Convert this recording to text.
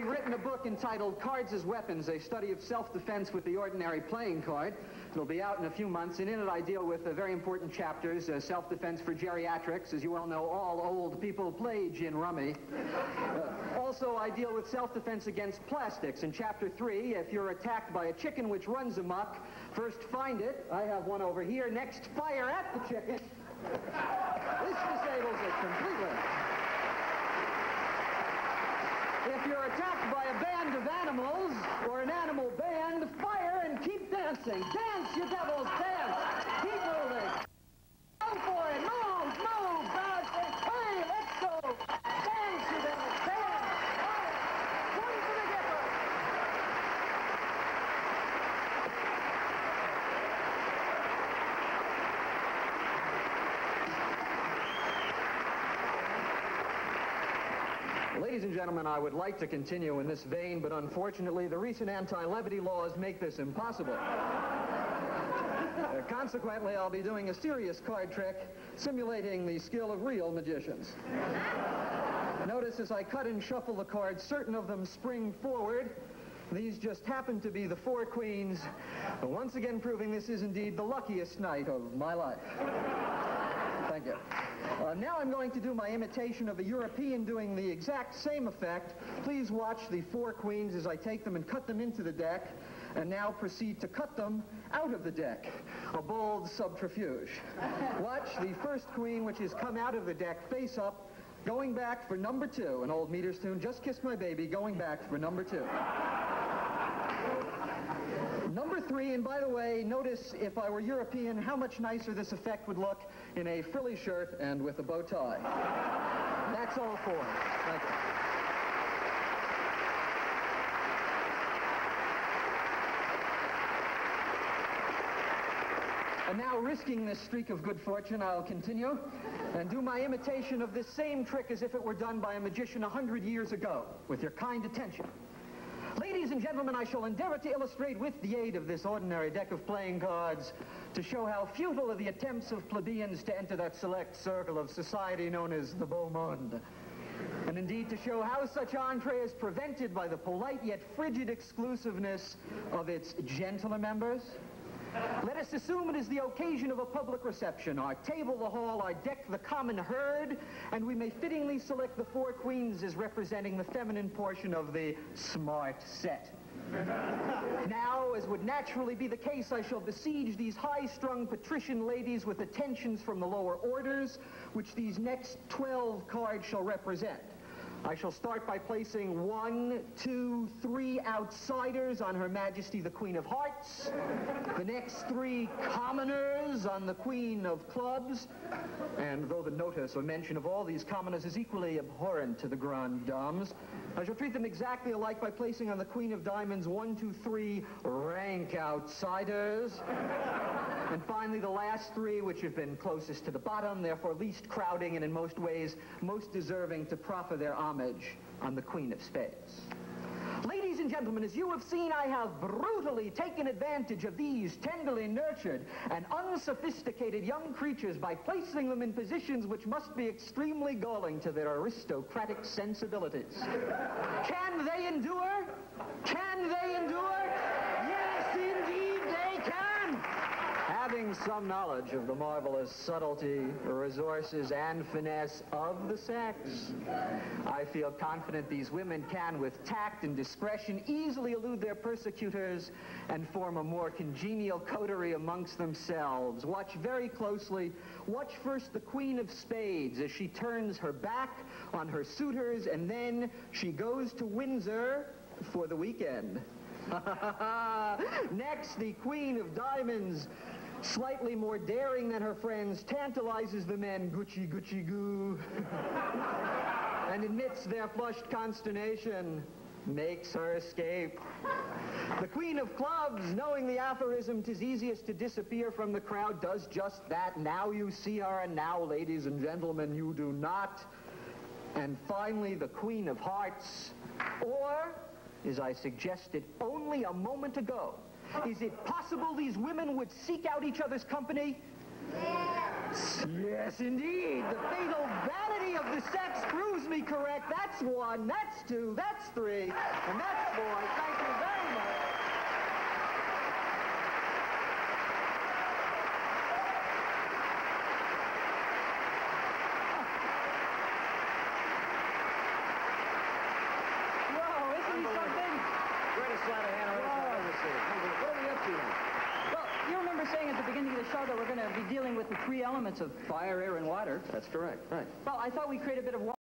written a book entitled Cards as Weapons, a study of self-defense with the ordinary playing card. It'll be out in a few months, and in it I deal with very important chapters, self-defense for geriatrics. As you well know, all old people play gin rummy. Also, I deal with self-defense against plastics. In Chapter 3, if you're attacked by a chicken which runs amok, first find it. I have one over here. Next, fire at the chicken. This disables it completely. If you're attacked by a band of animals, or an animal band, fire and keep dancing. Dance, you devils, dance. Keep moving. Go for it. Move, move. Bounce. Hey, let's go. Dance, you devils, dance. One for the Gipper. Ladies and gentlemen, I would like to continue in this vein, but unfortunately the recent anti-levity laws make this impossible. Consequently, I'll be doing a serious card trick, simulating the skill of real magicians. Notice as I cut and shuffle the cards, certain of them spring forward. These just happen to be the 4 queens, once again proving this is indeed the luckiest night of my life. Thank you. Now I'm going to do my imitation of a European doing the exact same effect. Please watch the 4 queens as I take them and cut them into the deck, and now proceed to cut them out of the deck. A bold subterfuge. Watch the first queen, which has come out of the deck, face up, going back for number 2. An old Meters tune, Just Kiss My Baby, going back for number 2. Number 3, and by the way, notice if I were European, how much nicer this effect would look in a frilly shirt and with a bow tie. That's all for it. Thank you. And now, risking this streak of good fortune, I'll continue and do my imitation of this same trick as if it were done by a magician 100 years ago, with your kind attention. Ladies and gentlemen, I shall endeavor to illustrate with the aid of this ordinary deck of playing cards to show how futile are the attempts of plebeians to enter that select circle of society known as the beau monde. And indeed to show how such entree is prevented by the polite yet frigid exclusiveness of its gentler members. Let us assume it is the occasion of a public reception. Our table, the hall, our deck, the common herd, and we may fittingly select the 4 queens as representing the feminine portion of the smart set. Now, as would naturally be the case, I shall besiege these high-strung patrician ladies with attentions from the lower orders, which these next 12 cards shall represent. I shall start by placing 1, 2, 3 outsiders on Her Majesty the Queen of Hearts, the next 3 commoners on the Queen of Clubs, and though the notice or mention of all these commoners is equally abhorrent to the Grand Dames, I shall treat them exactly alike by placing on the Queen of Diamonds 1, 2, 3 rank outsiders, and finally the last 3, which have been closest to the bottom, therefore least crowding and in most ways most deserving to proffer their homage on the Queen of Spades. Ladies and gentlemen, as you have seen, I have brutally taken advantage of these tenderly nurtured and unsophisticated young creatures by placing them in positions which must be extremely galling to their aristocratic sensibilities. Can they endure? Can they endure? Yes, indeed they can! Having some knowledge of the marvelous subtlety, resources, and finesse of the sex, I feel confident these women can, with tact and discretion, easily elude their persecutors and form a more congenial coterie amongst themselves. Watch very closely. Watch first the Queen of Spades as she turns her back on her suitors, and then she goes to Windsor for the weekend. Next, the Queen of Diamonds, slightly more daring than her friends, tantalizes the men, Gucci, Gucci, goo, and amidst their flushed consternation, makes her escape. The Queen of Clubs, knowing the aphorism, "'Tis easiest to disappear from the crowd," does just that. Now you see her, and now, ladies and gentlemen, you do not. And finally, the Queen of Hearts, or, as I suggested only a moment ago, is it possible these women would seek out each other's company? Yes, indeed. The fatal vanity of the sex proves me correct. That's 1, that's 2, that's 3, and that's 4. Thank you very much. Whoa, isn't he something? Greatest sleight of hand race I've ever seen. What are we up to now? Well, you remember saying at the beginning of the show that we're going to be dealing with the 3 elements of fire, air, and water. That's correct. Right. Well, I thought we'd create a bit of